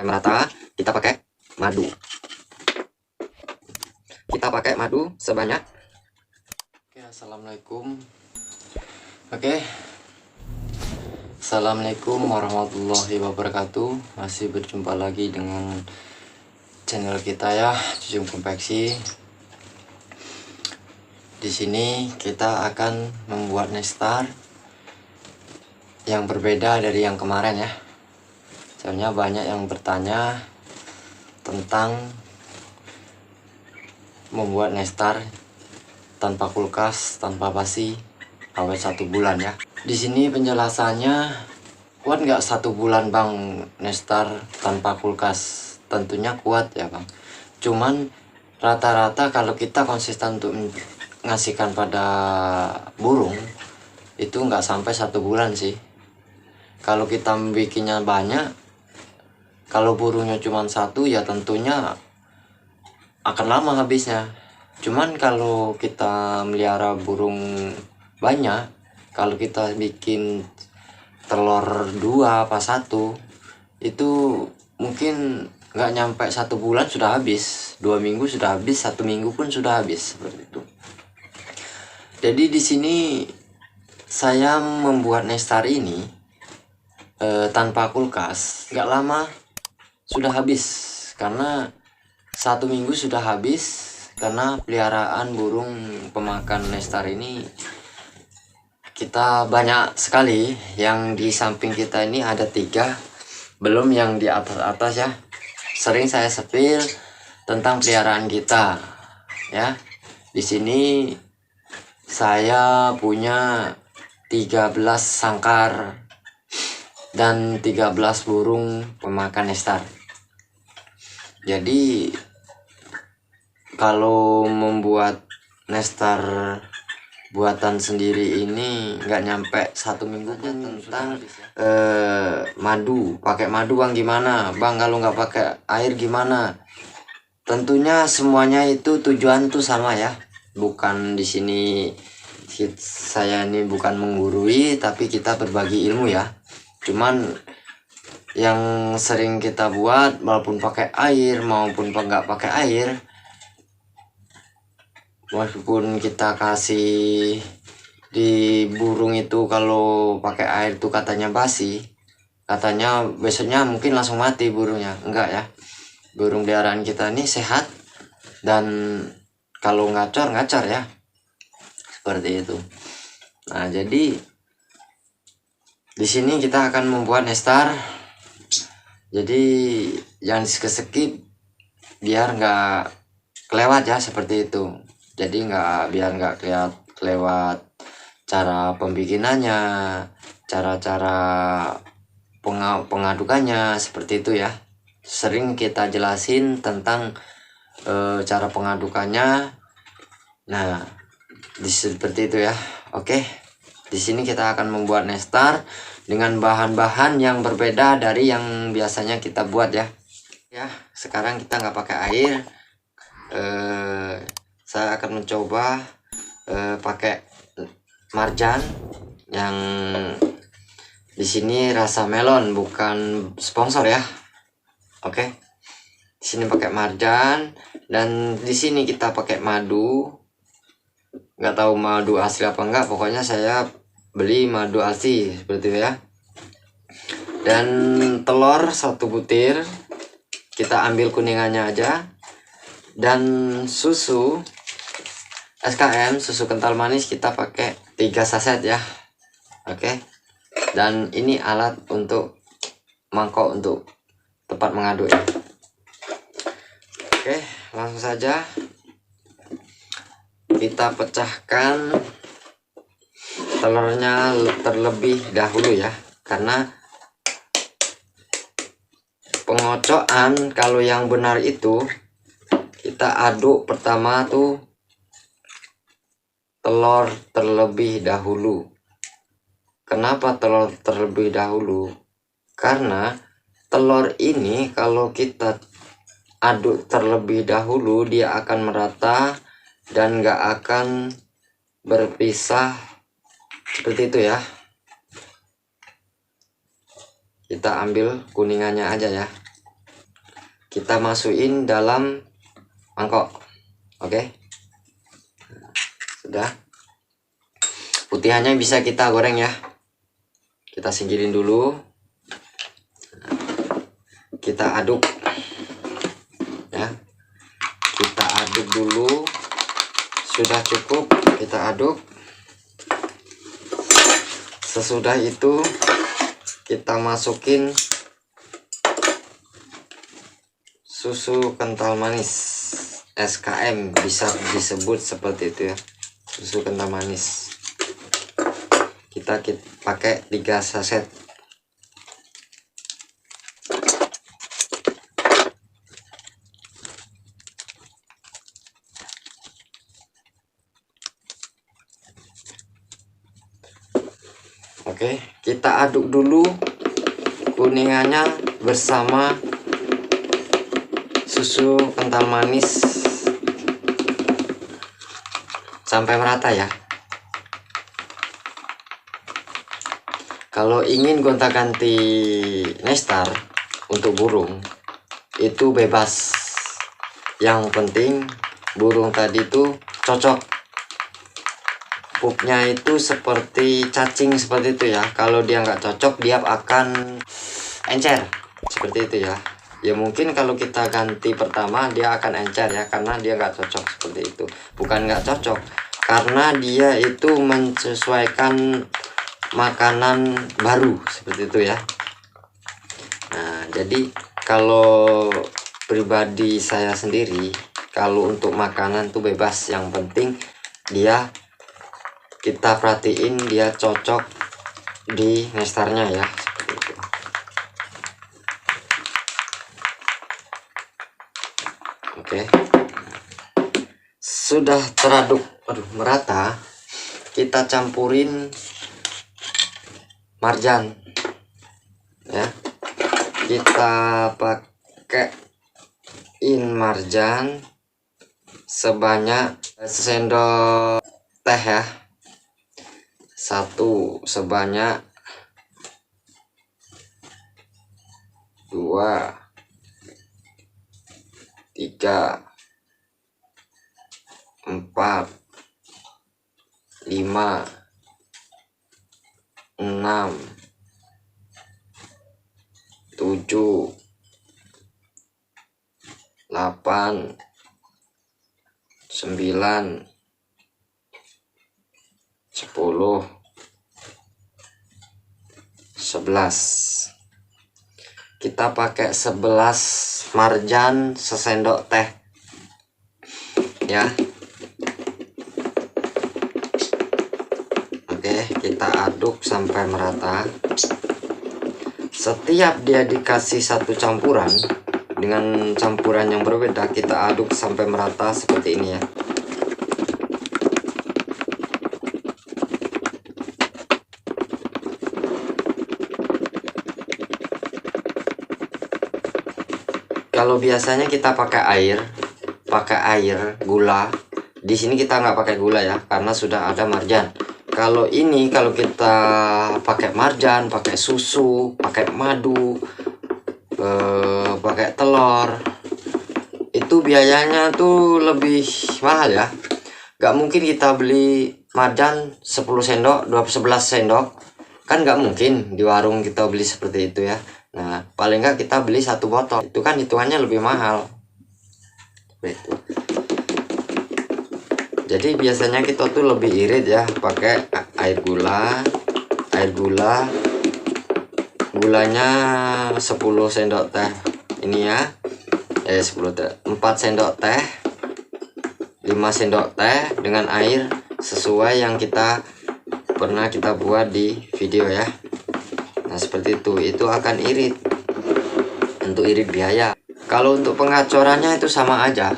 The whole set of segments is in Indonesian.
merata. Kita pakai madu. Kita pakai madu sebanyak. Oke, assalamualaikum. Oke, assalamualaikum warahmatullahi wabarakatuh. Masih berjumpa lagi dengan channel kita ya, Jujung Konveksi. Di sini kita akan membuat nestar yang berbeda dari yang kemarin ya. Soalnya banyak yang bertanya tentang membuat nestar tanpa kulkas, tanpa basi, awet 1 bulan ya. Di sini penjelasannya, kuat nggak 1 bulan bang nestar tanpa kulkas? Tentunya kuat ya bang. Cuman rata-rata kalau kita konsisten untuk ngasihkan pada burung itu nggak sampai 1 bulan sih. Kalau kita bikinnya banyak, kalau burungnya cuma 1 ya tentunya akan lama habisnya. Cuman kalau kita melihara burung banyak, kalau kita bikin telur 2 apa 1, itu mungkin nggak nyampe 1 bulan sudah habis, 2 minggu sudah habis, 1 minggu pun sudah habis, seperti itu. Jadi di sini saya membuat nestar ini tanpa kulkas, nggak lama sudah habis, karena 1 minggu sudah habis. Karena peliharaan burung pemakan nestar ini kita banyak sekali. Yang di samping kita ini ada 3, belum yang di atas-atas ya. Sering saya spill tentang peliharaan kita ya. Di sini saya punya 13 sangkar dan 13 burung pemakan nestar. Jadi kalau membuat nestar buatan sendiri ini nggak nyampe 1 minggu pun. Tentang madu, pakai madu bang gimana bang? Kalau nggak pakai air gimana? Tentunya semuanya itu tujuan tuh sama ya. Bukan di sini saya ini bukan menggurui, tapi kita berbagi ilmu ya. Cuman yang sering kita buat, walaupun pakai air maupun nggak pakai air, meskipun kita kasih di burung itu, kalau pakai air tuh katanya basi, katanya besoknya mungkin langsung mati burungnya. Enggak ya, burung peliharaan kita ini sehat, dan kalau ngacor ya, seperti itu. Nah jadi di sini kita akan membuat nestar, jadi jangan skip biar nggak kelewat ya, seperti itu. Jadi biar nggak kelewat cara pembikinannya, cara-cara pengadukannya, seperti itu ya. Sering kita jelasin tentang cara pengadukannya. Nah, seperti itu ya. Oke, di sini kita akan membuat nestar dengan bahan-bahan yang berbeda dari yang biasanya kita buat ya. Ya, sekarang kita nggak pakai air. Saya akan mencoba pakai marjan yang di sini rasa melon, bukan sponsor ya. Oke, di sini pakai marjan, dan di sini kita pakai madu. Nggak tahu madu asli apa enggak, pokoknya saya beli madu asli seperti itu ya. Dan telur 1 butir, kita ambil kuningannya aja. Dan susu SKM, susu kental manis, kita pakai 3 saset ya. Oke, dan ini alat untuk mangkok untuk tempat mengaduk ya. Oke, langsung saja kita pecahkan telurnya terlebih dahulu ya, karena pengocokan kalau yang benar itu kita aduk pertama tuh telur terlebih dahulu. Kenapa telur terlebih dahulu? Karena telur ini kalau kita aduk terlebih dahulu, dia akan merata dan nggak akan berpisah, seperti itu ya. Kita ambil kuningannya aja ya. kita masukin dalam mangkok. Oke, sudah. Putihannya bisa kita goreng ya. Kita singkirin dulu, kita aduk ya, kita aduk dulu. Sudah cukup, kita aduk. Sesudah itu kita masukin susu kental manis SKM, bisa disebut seperti itu ya, susu kental manis. Kita pakai 3 saset. Oke, kita aduk dulu kuningannya bersama susu kental manis sampai merata ya. Kalau ingin gonta-ganti nestar untuk burung itu bebas, yang penting burung tadi itu cocok. Pupnya itu seperti cacing seperti itu ya. Kalau dia nggak cocok, dia akan encer seperti itu ya. Ya mungkin kalau kita ganti pertama dia akan encer ya, karena dia nggak cocok seperti itu. Bukan nggak cocok, karena dia itu menyesuaikan makanan baru seperti itu ya. Nah, jadi kalau pribadi saya sendiri, kalau untuk makanan tuh bebas, yang penting dia, kita perhatiin dia cocok di nestarnya ya, seperti itu. Oke, sudah teraduk merata, kita campurin marjan ya. Kita pakaiin marjan sebanyak sendok teh ya, 1 sebanyak 2 3 4 5 6 7 8 9 10 11. Kita pakai 11 marjan sesendok teh ya. Oke, kita aduk sampai merata. Setiap dia dikasih satu campuran dengan campuran yang berbeda, kita aduk sampai merata seperti ini ya. Kalau biasanya kita pakai air, gula. Di sini kita nggak pakai gula ya, karena sudah ada marjan. Kalau ini, kalau kita pakai marjan, pakai susu, pakai madu, pakai telur, itu biayanya tuh lebih mahal ya. Nggak mungkin kita beli marjan 10 sendok, 11 sendok, kan nggak mungkin di warung kita beli seperti itu ya. Nah, paling nggak kita beli 1 botol, itu kan hitungannya lebih mahal. Begitu. Jadi biasanya kita tuh lebih irit ya, pakai air gula. Gulanya 10 sendok teh ini ya. 10 teh, 4 sendok teh, 5 sendok teh dengan air sesuai yang pernah kita buat di video ya. Nah, seperti itu akan irit, untuk irit biaya. Kalau untuk pengacorannya itu sama aja.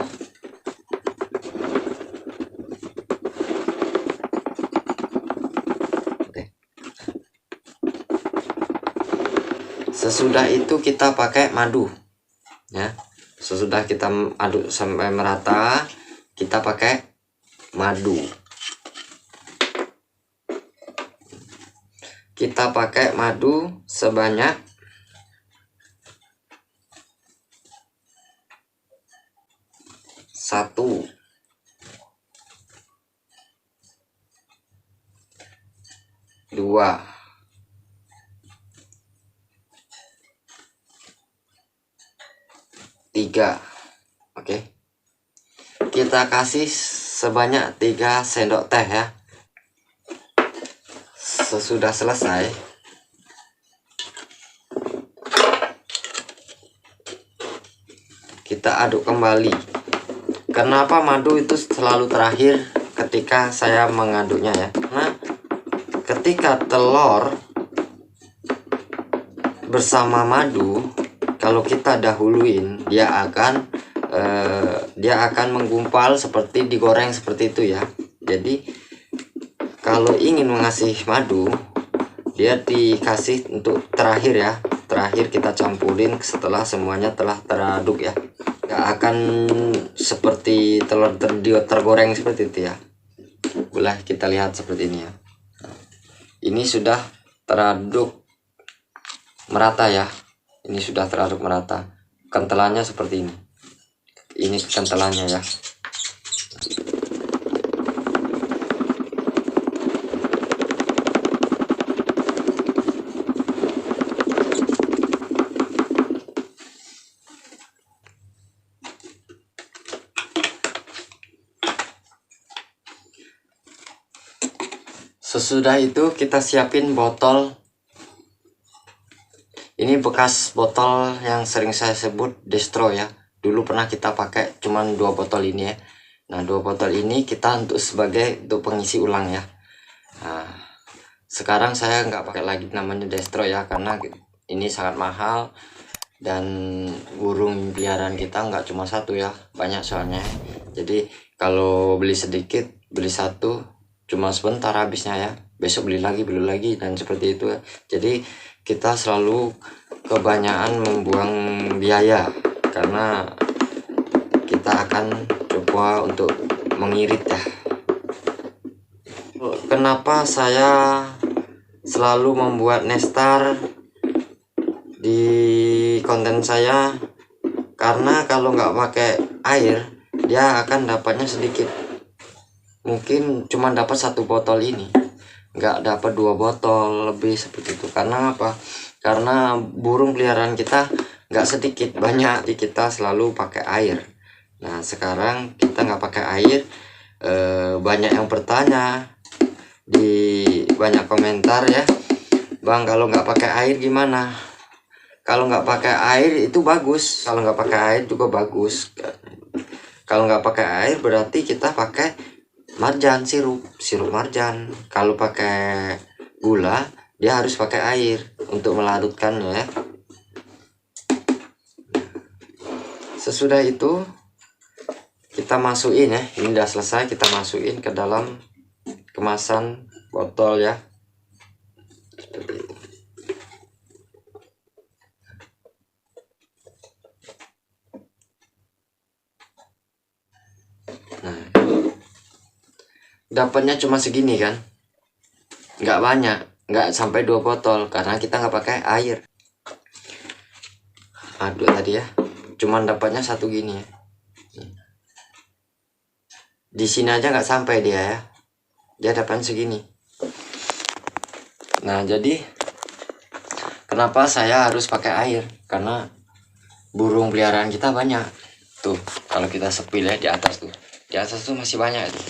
Oke. Sesudah itu kita pakai madu ya. Sesudah kita aduk sampai merata, kita pakai madu. Kita pakai madu sebanyak 1, 2, 3. Oke, kita kasih sebanyak 3 sendok teh ya. Sesudah selesai, kita aduk kembali. Kenapa madu itu selalu terakhir ketika saya mengaduknya ya? Karena ketika telur bersama madu, kalau kita dahuluin, dia akan menggumpal seperti digoreng seperti itu ya. Jadi kalau ingin mengasih madu, dia dikasih untuk terakhir ya. Terakhir kita campurin setelah semuanya telah teraduk ya. Gak akan seperti telur tergoreng seperti itu ya. Boleh kita lihat seperti ini ya. Ini sudah teraduk merata ya. Ini sudah teraduk merata. Kentelannya seperti ini. Ini kentelannya ya. Sesudah itu kita siapin botol. Ini bekas botol yang sering saya sebut Destro ya. Dulu pernah kita pakai cuman 2 botol ini ya. Nah 2 botol ini kita untuk pengisi ulang ya. Nah, sekarang saya nggak pakai lagi namanya Destro ya, karena ini sangat mahal dan burung peliharaan kita nggak cuma 1 ya, banyak soalnya. Jadi kalau beli sedikit, beli 1 cuma sebentar habisnya ya, besok beli lagi dan seperti itu ya. Jadi kita selalu kebanyakan membuang biaya karena kita akan coba untuk mengirit ya. Kenapa saya selalu membuat nestar di konten saya? Karena kalau nggak pakai air, dia akan dapatnya sedikit. Mungkin cuma dapat 1 botol ini, nggak dapat 2 botol lebih seperti itu. Karena apa? Karena burung peliharaan kita nggak sedikit, banyak. Di kita selalu pakai air. Nah sekarang kita nggak pakai air. Banyak yang bertanya di banyak komentar ya, Bang kalau nggak pakai air gimana? Kalau nggak pakai air itu bagus, kalau nggak pakai air juga bagus. Kalau nggak pakai air berarti kita pakai marjan, sirup marjan. Kalau pakai gula, dia harus pakai air untuk melarutkannya ya. Sesudah itu kita masukin ya. Ini udah selesai, kita masukin ke dalam kemasan botol ya. Seperti itu. Nah, dapatnya cuma segini kan, nggak banyak, nggak sampai 2 botol karena kita nggak pakai air. Aduk tadi ya, cuman dapatnya 1 gini ya. Di sini aja nggak sampai dia ya, dia dapat segini. Nah jadi kenapa saya harus pakai air? Karena burung peliharaan kita banyak tuh. Kalau kita sepil ya di atas tuh, di atas tuh masih banyak itu.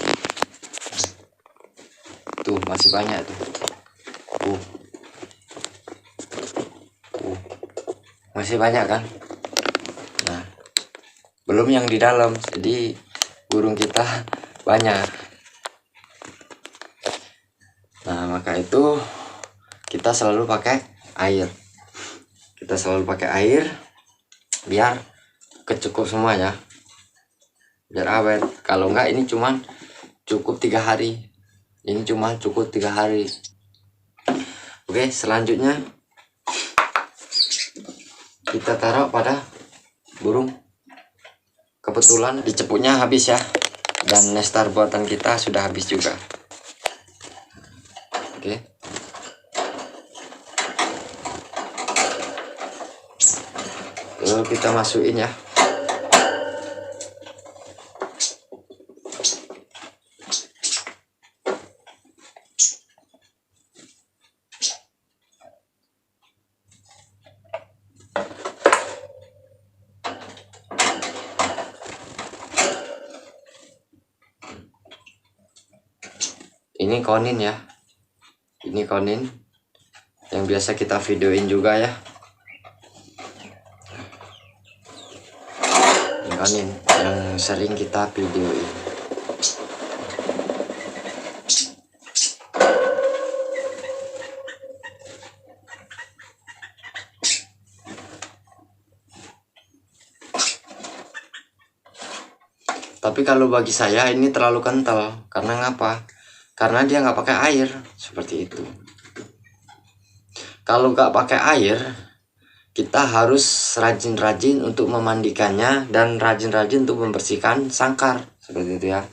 Tuh masih banyak tuh. Masih banyak kan. Nah belum yang di dalam, jadi burung kita banyak. Nah maka itu kita selalu pakai air. Kita selalu pakai air biar kecukup semua ya, biar awet. Kalau enggak ini cuman cukup 3 hari. Ini cuma cukup 3 hari. Oke, selanjutnya kita taruh pada burung. Kebetulan diceputnya habis ya, dan nestar buatan kita sudah habis juga. Oke, lalu kita masukin ya. ini konin ya, ini konin yang biasa kita videoin juga ya. Ini konin yang sering kita videoin. Tapi kalau bagi saya ini terlalu kental. Karena ngapa? Karena dia nggak pakai air seperti itu. Kalau nggak pakai air, kita harus rajin-rajin untuk memandikannya dan rajin-rajin untuk membersihkan sangkar seperti itu ya.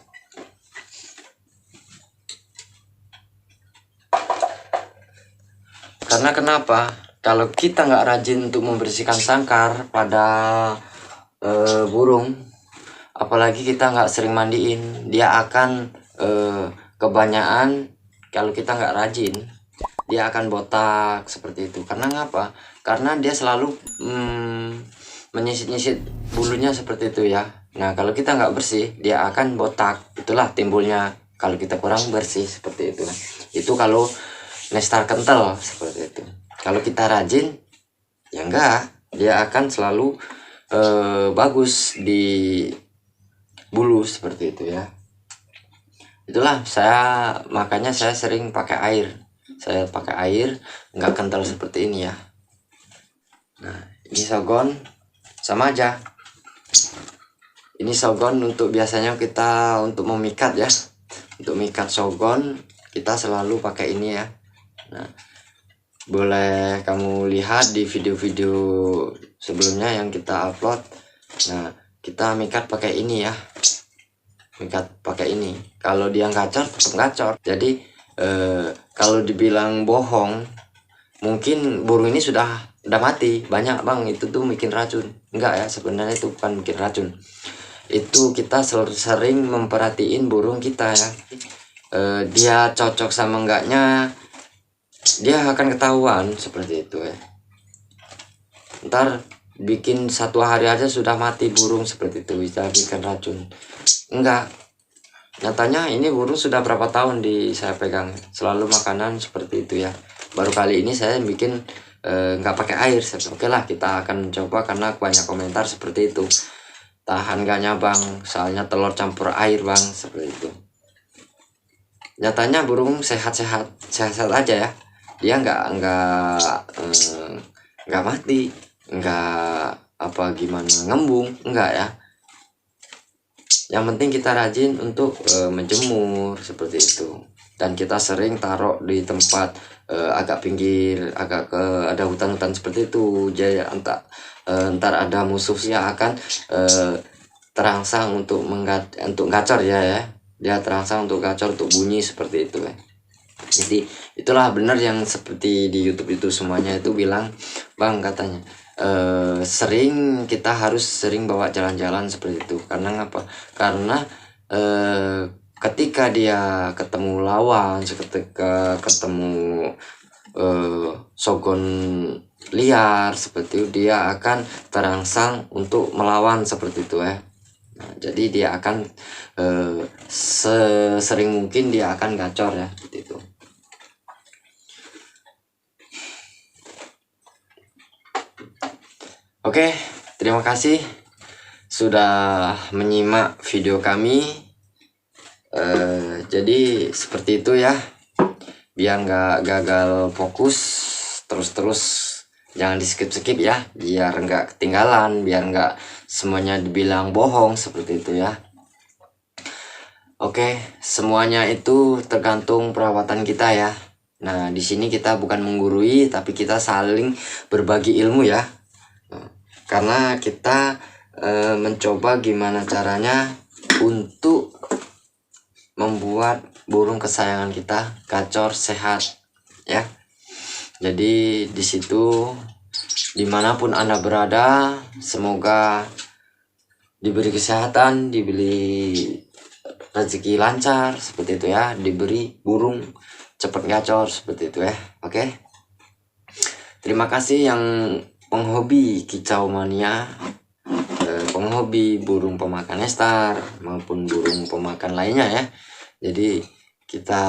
Karena kenapa? Kalau kita nggak rajin untuk membersihkan sangkar pada burung, apalagi kita nggak sering mandiin, dia akan kebanyakan. Kalau kita nggak rajin, dia akan botak seperti itu. Karena ngapa? Karena dia selalu menyisit-nyisit bulunya seperti itu ya. Nah kalau kita nggak bersih, dia akan botak. Itulah timbulnya kalau kita kurang bersih seperti itu. Itu kalau nestar kental seperti itu. Kalau kita rajin, ya enggak, dia akan selalu bagus di bulu seperti itu ya. Itulah makanya saya sering pakai air. Saya pakai air nggak kental seperti ini ya. Nah ini sogon sama aja. Ini sogon untuk biasanya kita untuk memikat ya. Untuk mikat sogon kita selalu pakai ini ya. Nah boleh kamu lihat di video-video sebelumnya yang kita upload. Nah kita mikat pakai ini ya. Mikat pakai ini. Kalau dia gacor tetap gacor. Jadi kalau dibilang bohong, mungkin burung ini sudah mati. Banyak bang itu tuh bikin racun. Enggak ya, sebenarnya itu bukan bikin racun. Itu kita sering memperhatiin burung kita ya. Dia cocok sama enggaknya, dia akan ketahuan seperti itu ya. Ntar bikin 1 hari aja sudah mati burung seperti itu, bisa bikin racun. Enggak, nyatanya ini burung sudah berapa tahun saya pegang, selalu makanan seperti itu ya. Baru kali ini saya bikin nggak pakai air. Oke lah, kita akan coba karena banyak komentar seperti itu. Tahan gaknya bang, soalnya telur campur air bang, seperti itu. Nyatanya burung sehat-sehat aja ya. Dia nggak mati, nggak apa gimana ngembung, enggak ya. Yang penting kita rajin untuk menjemur seperti itu. Dan kita sering taruh di tempat agak pinggir, agak ada hutan-hutan seperti itu. Jadi ntar ada musuh yang akan terangsang untuk gacor ya. Dia terangsang untuk gacor, untuk bunyi seperti itu ya. Jadi itulah benar yang seperti di YouTube itu semuanya itu bilang, bang katanya kita harus sering bawa jalan-jalan seperti itu. Karena apa? Karena ketika dia ketemu lawan, ketika ketemu sogon liar seperti itu, dia akan terangsang untuk melawan seperti itu ya. Nah, jadi dia akan sesering mungkin dia akan gacor ya seperti itu. Oke, terima kasih sudah menyimak video kami. Jadi seperti itu ya, biar nggak gagal fokus terus jangan di skip ya, biar nggak ketinggalan, biar nggak semuanya dibilang bohong seperti itu ya. Oke, semuanya itu tergantung perawatan kita ya. Nah di sini kita bukan menggurui, tapi kita saling berbagi ilmu ya. Karena kita mencoba gimana caranya untuk membuat burung kesayangan kita gacor sehat ya. Jadi di situ dimanapun Anda berada, semoga diberi kesehatan, diberi rezeki lancar seperti itu ya, diberi burung cepat gacor seperti itu ya. Oke, terima kasih yang penghobi kicau mania, penghobi burung pemakan nestar maupun burung pemakan lainnya ya. Jadi kita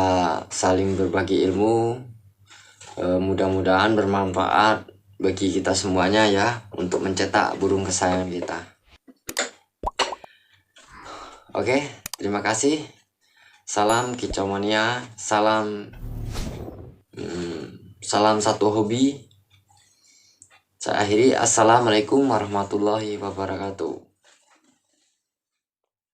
saling berbagi ilmu. Mudah-mudahan bermanfaat bagi kita semuanya ya, untuk mencetak burung kesayangan kita. Oke, terima kasih. Salam kicau mania, salam satu hobi. Saya akhiri, assalamualaikum warahmatullahi wabarakatuh.